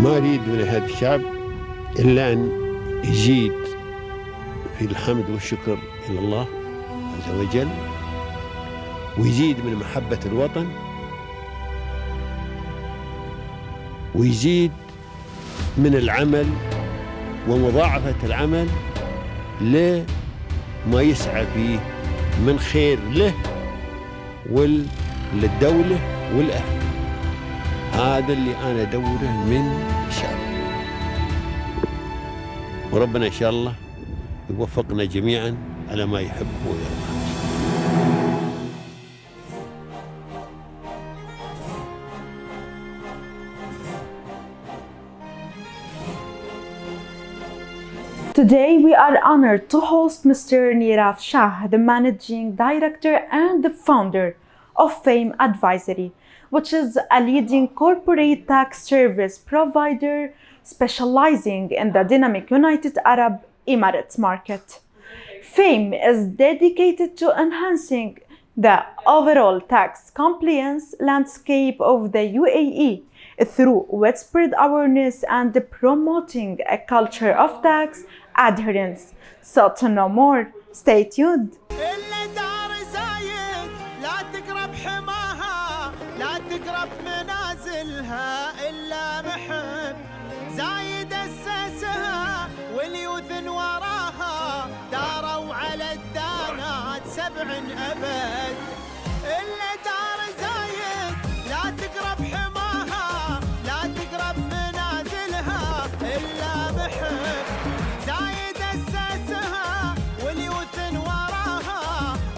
ما أريد من هذا الشعب إلا أن يزيد في الحمد والشكر إلى الله عز وجل، ويزيد من محبة الوطن، ويزيد من العمل ومضاعفة العمل لما يسعى فيه من خير له وللدولة والأهل. هذا اللي أنا أدوره من الشعب، وربنا إن شاء الله يوفقنا جميعا على ما يحب ويرضى. Today we are honored to host Mr. Nirav Shah, the Managing Director and the founder of Fame Advisory, which is a leading corporate tax service provider specializing in the dynamic United Arab Emirates market. Fame is dedicated to enhancing the overall tax compliance landscape of the UAE through widespread awareness and promoting a culture of tax adherence. So to know more, stay tuned. زايد أسسها واليوثن وراها داروا على الدانات 7 أبد. إلا دار زايد لا تقرب حماها، لا تقرب منازلها إلا محب. زايد أسسها واليوثن وراها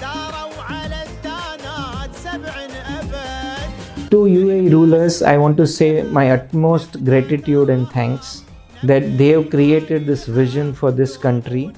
داروا على الدانات 7 أبد. To UAE rulers, I want to say my utmost gratitude and thanks that they have created this vision for this country.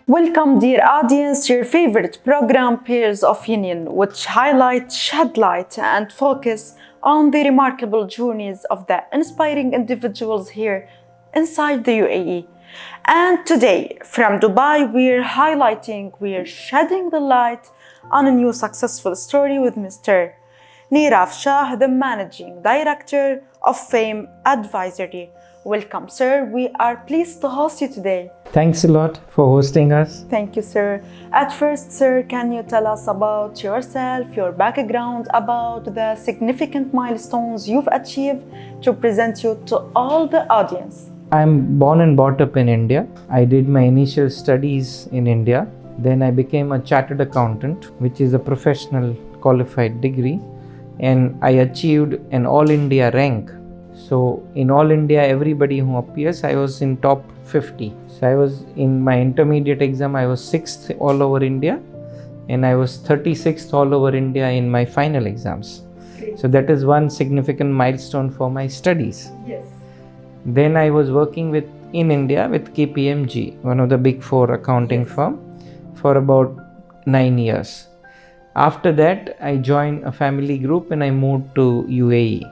Welcome, dear audience, to your favorite program, Pairs of Union, which highlights, shed light, and focus on the remarkable journeys of the inspiring individuals here inside the UAE. And today, from Dubai, we're shedding the light on a new successful story with Mr. Nirav Shah, the Managing Director of Fame Advisory. Welcome, sir. We are pleased to host you today. Thanks a lot for hosting us. Thank you, sir. At first, sir, can you tell us about yourself, your background, about the significant milestones you've achieved to present you to all the audience? I'm born and brought up in India. I did my initial studies in India. Then I became a chartered accountant, which is a professional qualified degree. And I achieved an All India rank. So in All India, everybody who appears, I was in top 50. So I was in my intermediate exam, I was 6th all over India, and I was 36th all over India in my final exams. Great. So that is one significant milestone for my studies. Yes. Then I was working in India with KPMG, one of the big 4 accounting firm, for about 9 years. After that, I joined a family group and I moved to UAE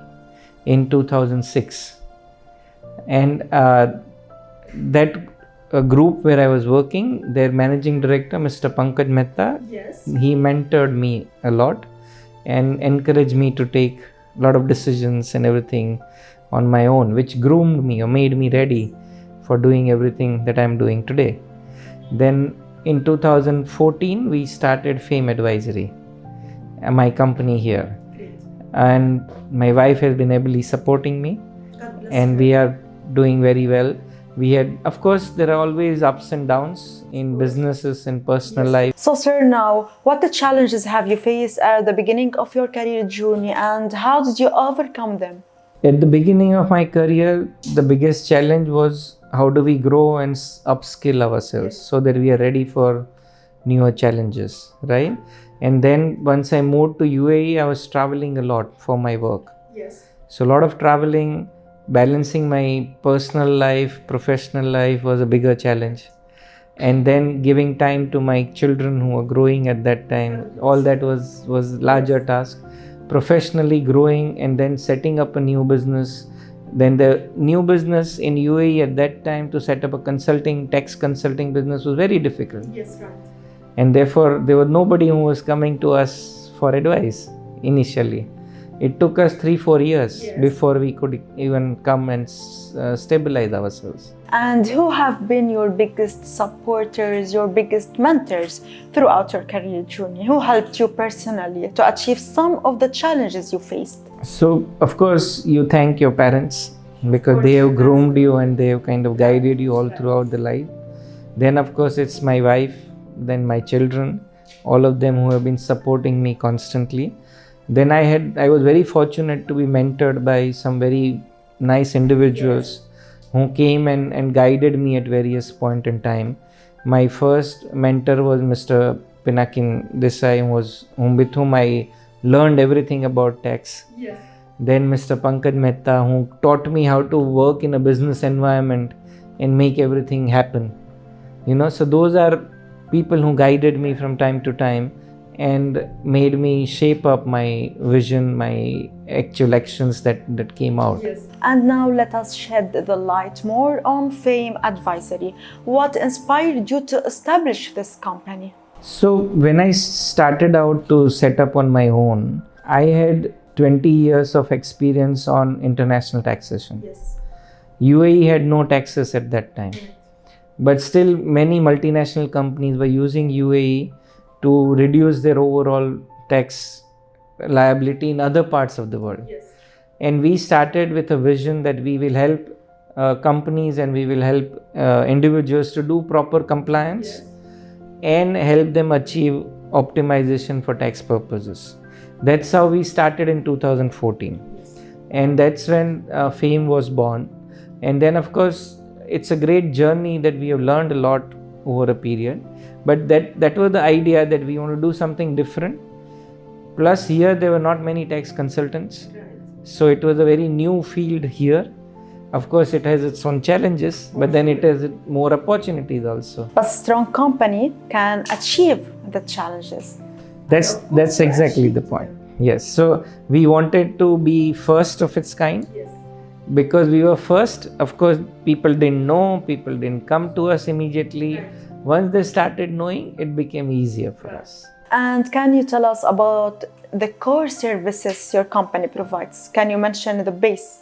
in 2006. And that group where I was working, their managing director, Mr. Pankaj Mehta, Yes. he mentored me a lot and encouraged me to take a lot of decisions and everything on my own, which groomed me or made me ready for doing everything that I'm doing today. Then in 2014, we started Fame Advisory, my company here. Great. And my wife has been ably supporting me, God bless and you. we are doing very well. We had, of course, there are always ups and downs in businesses and personal life. So, sir, now, what the challenges have you faced at the beginning of your career journey, and how did you overcome them? At the beginning of my career, the biggest challenge was how do we grow and upskill ourselves so that we are ready for newer challenges, right? And then once I moved to UAE, I was traveling a lot for my work. Yes. So a lot of traveling, balancing my personal life, professional life was a bigger challenge. and then giving time to my children who were growing at that time. All that was larger task. Professionally growing and then setting up a new business. Then the new business in UAE at that time, to set up a tax consulting business was very difficult. Yes, right. And therefore there was nobody who was coming to us for advice initially. It took us 3-4 years before we could even come and stabilize ourselves. And who have been your biggest supporters, your biggest mentors throughout your career journey? Who helped you personally to achieve some of the challenges you faced? So, of course, you thank your parents because they have groomed you and they have kind of guided you all throughout the life. Then, of course, it's my wife, then my children, all of them who have been supporting me constantly. Then I was very fortunate to be mentored by some very nice individuals who came and guided me at various points in time. My first mentor was Mr. Pinakin Desai, with whom I learned everything about tax. Yes. Then Mr. Pankaj Mehta, who taught me how to work in a business environment and make everything happen. So those are people who guided me from time to time and made me shape up my vision, my actual actions that came out. Yes. And now let us shed the light more on Fame Advisory. What inspired you to establish this company? So when I started out to set up on my own, I had 20 years of experience on international taxation. Yes. UAE had no taxes at that time. But still many multinational companies were using UAE to reduce their overall tax liability in other parts of the world. Yes. And we started with a vision that we will help companies and we will help individuals to do proper compliance and help them achieve optimization for tax purposes. That's how we started in 2014. And that's when Fame was born. And then, of course, it's a great journey that we have learned a lot over a period. But that was the idea, that we want to do something different. Plus here there were not many tax consultants. So it was a very new field here. Of course it has its own challenges, but then it has more opportunities also. A strong company can achieve the challenges. That's exactly the point. Yes. So we wanted to be first of its kind. Because we were first, of course, people didn't know, people didn't come to us immediately. Once they started knowing, it became easier for us. And can you tell us about the core services your company provides? Can you mention the base?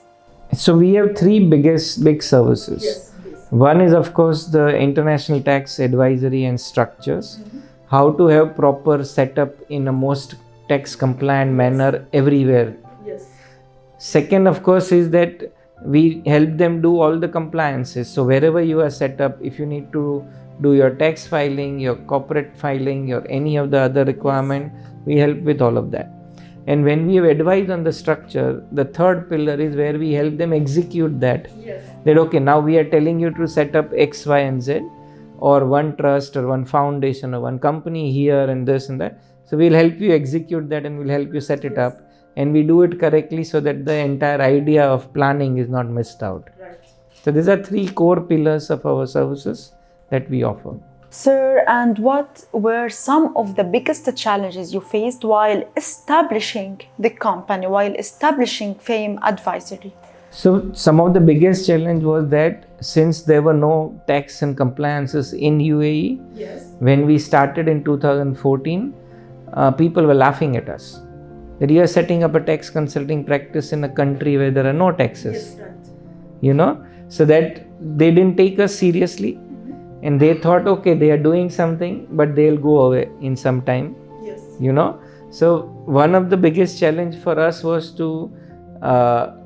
So we have three big services. Yes. One is, of course, the international tax advisory and structures. How to have proper setup in a most tax compliant manner everywhere. Yes. Second, of course, is that we help them do all the compliances. So wherever you are set up, if you need to do your tax filing, your corporate filing, or any of the other requirement, we help with all of that. And when we have advised on the structure, the third pillar is where we help them execute that. Yes. That okay, now we are telling you to set up X, Y, and Z, or one trust, or one foundation, or one company here, and this and that. So we'll help you execute that, and we'll help you set it up. And we do it correctly so that the entire idea of planning is not missed out. Right. So these are three core pillars of our services that we offer. Sir, and what were some of the biggest challenges you faced while establishing the company, while establishing Fame Advisory? So some of the biggest challenge was that since there were no tax and compliances in UAE, when we started in 2014, people were laughing at us. That you are setting up a tax consulting practice in a country where there are no taxes. Yes, right. So that they didn't take us seriously, and they thought, okay, they are doing something, but they'll go away in some time. Yes. So one of the biggest challenge for us was to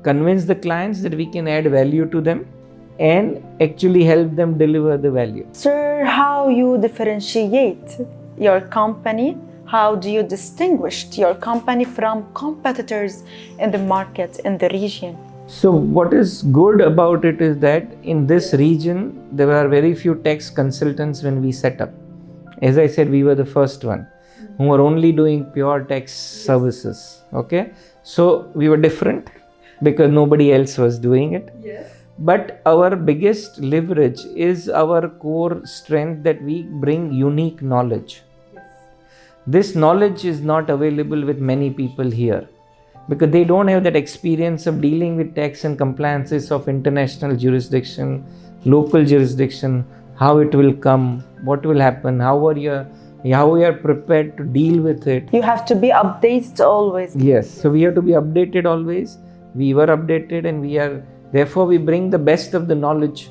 convince the clients that we can add value to them and actually help them deliver the value. Sir, how you differentiate your company? How do you distinguish your company from competitors in the market, in the region? So what is good about it is that in this region, there were very few tax consultants when we set up. As I said, we were the first one who were only doing pure tax services. Okay. So we were different because nobody else was doing it. Yes. But our biggest leverage is our core strength, that we bring unique knowledge. This knowledge is not available with many people here because they don't have that experience of dealing with tax and compliances of international jurisdiction, local jurisdiction, how it will come, what will happen, how we are prepared to deal with it. You have to be updated always. Yes, so we have to be updated always. We were updated, and therefore we bring the best of the knowledge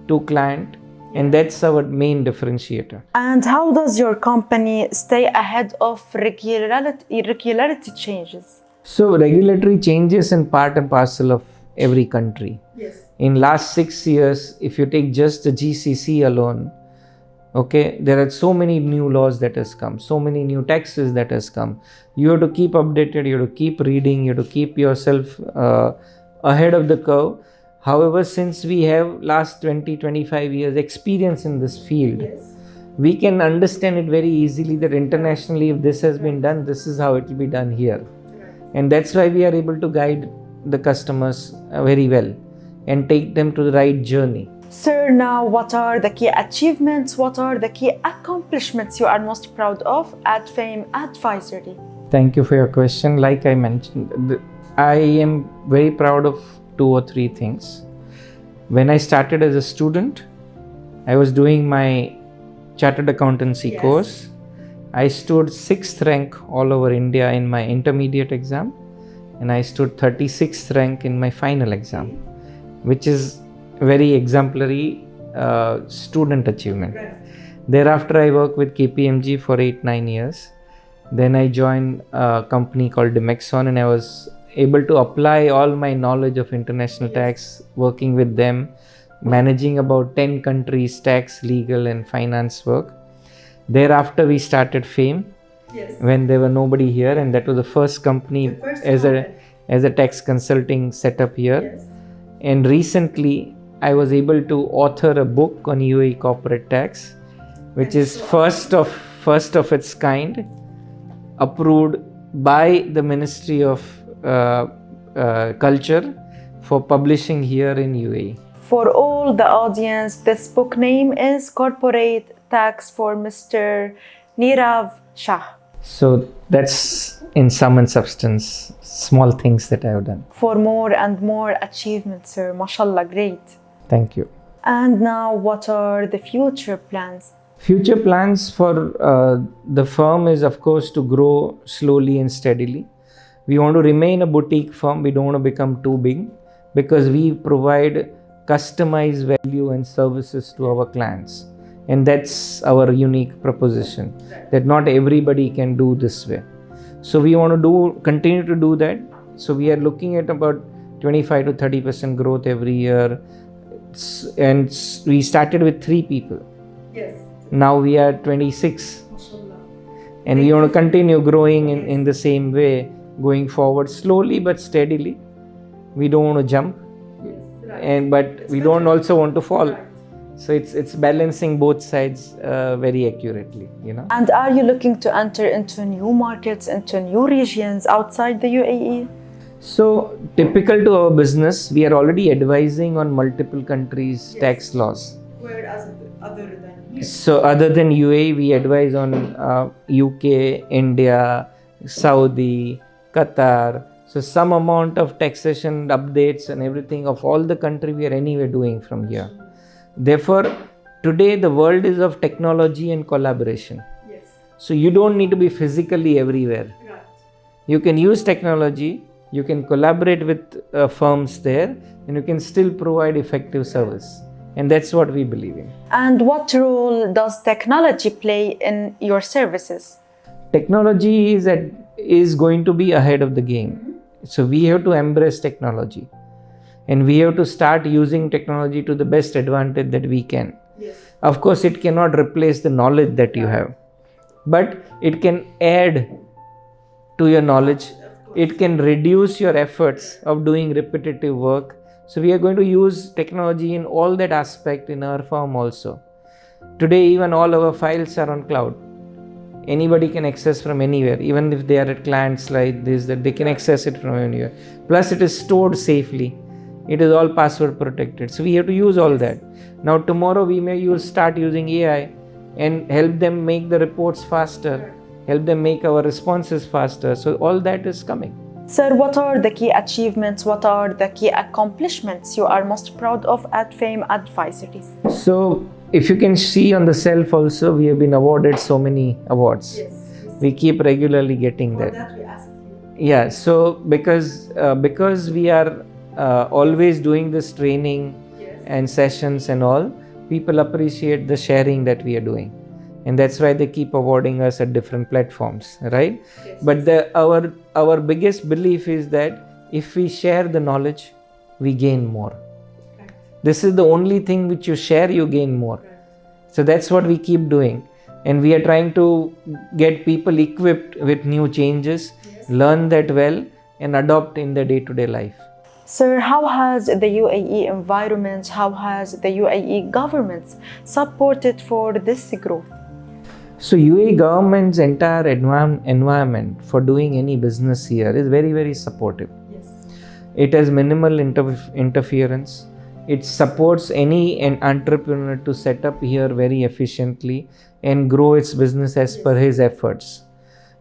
to client, and that's our main differentiator. And how does your company stay ahead of regularity changes? So regulatory changes in part and parcel of every country. Yes. In last 6 years, if you take just the GCC alone, okay, there are so many new laws that has come, so many new taxes that has come. You have to keep updated, you have to keep reading, you have to keep yourself ahead of the curve. However, since we have last 20-25 years experience in this field, we can understand it very easily that internationally, if this has been done, this is how it will be done here. And that's why we are able to guide the customers very well and take them to the right journey. Sir, now what are the key achievements, what are the key accomplishments you are most proud of at Fame Advisory? Thank you for your question. Like I mentioned, I am very proud of 2 or 3 things. When I started as a student, I was doing my chartered accountancy course. I stood 6th rank all over India in my intermediate exam, and I stood 36th rank in my final exam, which is very exemplary student achievement. Thereafter, I worked with KPMG for 8-9 years. Then I joined a company called Demexon, and I was able to apply all my knowledge of international tax, working with them, managing about 10 countries, tax, legal and finance work. Thereafter, we started Fame when there were nobody here, and that was the first company as a tax consulting setup here. And recently, I was able to author a book on UAE corporate tax, which is first of its kind, approved by the Ministry of Culture for publishing here in UAE. For all the audience, this book name is Corporate Tax for Mr. Nirav Shah. So that's in sum and substance, small things that I have done. For more and more achievements, sir. MashaAllah, great. Thank you. And now, what are the future plans? Future plans for the firm is, of course, to grow slowly and steadily. We want to remain a boutique firm. We don't want to become too big, because we provide customized value and services to our clients. And that's our unique proposition, that not everybody can do this way. So we want to continue to do that. So we are looking at about 25 to 30% growth every year. And we started with 3 people. Yes. Now we are 26. And we want to continue growing in the same way, going forward slowly but steadily. We don't want to jump, but we don't also want to fall. So it's balancing both sides very accurately, And are you looking to enter into new markets, into new regions outside the UAE? So typical to our business, we are already advising on multiple countries' tax laws. Whereas other than So other than UAE, we advise on UK, India, Saudi, Qatar. So some amount of taxation updates and everything of all the country we are anyway doing from here. Therefore, today the world is of technology and collaboration. Yes. So you don't need to be physically everywhere. Right. You can use technology, you can collaborate with firms there, and you can still provide effective service. And that's what we believe in. And what role does technology play in your services? Technology is going to be ahead of the game. So we have to embrace technology. And we have to start using technology to the best advantage that we can. Yes. Of course, it cannot replace the knowledge that you have, but it can add to your knowledge. It can reduce your efforts of doing repetitive work. So we are going to use technology in all that aspect in our firm also. Today, even all our files are on cloud. Anybody can access from anywhere, even if they are at clients like this, that they can access it from anywhere. Plus, it is stored safely. It is all password protected. So we have to use all that. Now tomorrow we may start using AI and help them make the reports faster, help them make our responses faster. So all that is coming. Sir, what are the key achievements, what are the key accomplishments you are most proud of at Fame Advisory? So if you can see on the self also, we have been awarded so many awards. Yes. We keep regularly getting that. we ask you. Yeah, so because we are always doing this training and sessions and all, people appreciate the sharing that we are doing, and that's why they keep awarding us at different platforms, right? Yes. But our biggest belief is that if we share the knowledge, we gain more. Right. This is the only thing which you share, you gain more. Right. So that's what we keep doing, and we are trying to get people equipped with new changes, learn that well, and adopt in their day-to-day life. Sir, how has the UAE environment, how has the UAE government supported for this growth? So UAE government's entire environment for doing any business here is very, very supportive. Yes. It has minimal interference. It supports any entrepreneur to set up here very efficiently and grow its business as per his efforts.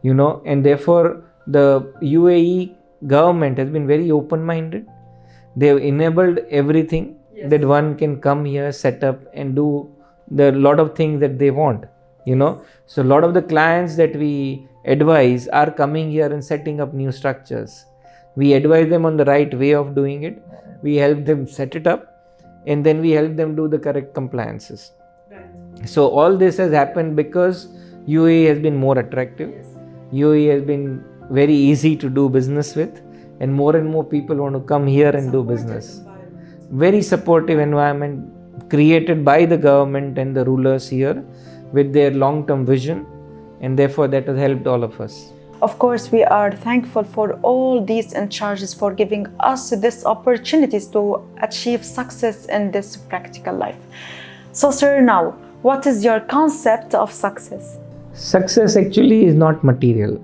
And therefore the UAE government has been very open-minded. They have enabled everything that one can come here, set up and do the lot of things that they want. So a lot of the clients that we advise are coming here and setting up new structures. We advise them on the right way of doing it. We help them set it up, and then we help them do the correct compliances. Right. So all this has happened because UAE has been more attractive. Yes. UAE has been very easy to do business with, and more people want to come here and do business. Very supportive environment created by the government and the rulers here with their long-term vision, and therefore that has helped all of us. Of course, we are thankful for all these in charges for giving us these opportunities to achieve success in this practical life. So, sir, now, what is your concept of success? Success actually is not material.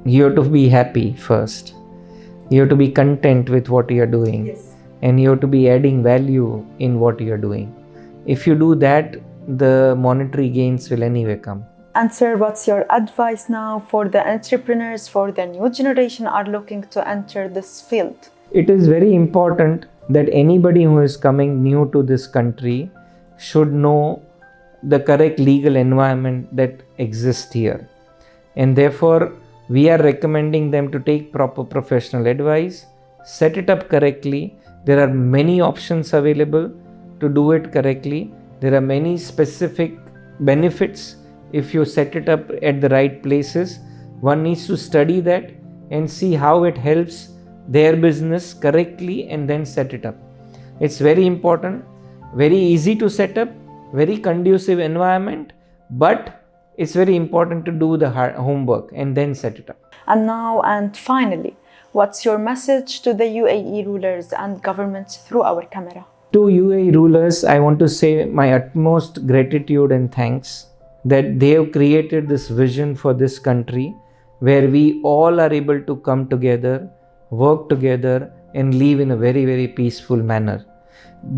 You have to be happy first. You have to be content with what you are doing. Yes. And you have to be adding value in what you are doing. If you do that, the monetary gains will anyway come. And sir, what's your advice now for the entrepreneurs, for the new generation are looking to enter this field? It is very important that anybody who is coming new to this country should know the correct legal environment that exists here. And therefore, we are recommending them to take proper professional advice, set it up correctly. There are many options available to do it correctly. There are many specific benefits if you set it up at the right places. One needs to study that and see how it helps their business correctly and then set it up. It's very important, very easy to set up, very conducive environment, but it's very important to do the homework and then set it up. And now and finally, what's your message to the UAE rulers and governments through our camera? To UAE rulers, I want to say my utmost gratitude and thanks that they have created this vision for this country where we all are able to come together, work together and live in a very, very peaceful manner.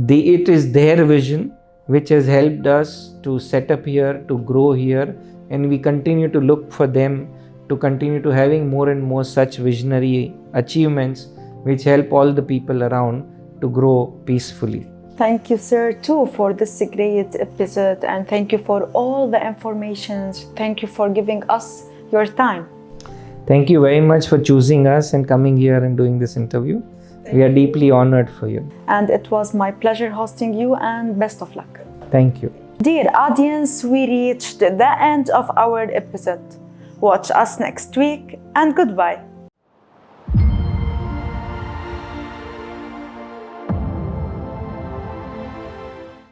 It is their vision which has helped us to set up here, to grow here, and we continue to look for them to continue to having more and more such visionary achievements which help all the people around to grow peacefully. Thank you, sir, too, for this great episode, and thank you for all the information. Thank you for giving us your time. Thank you very much for choosing us and coming here and doing this interview. We are deeply honored for you. And it was my pleasure hosting you, and best of luck. Thank you. Dear audience, we reached the end of our episode. Watch us next week, and goodbye.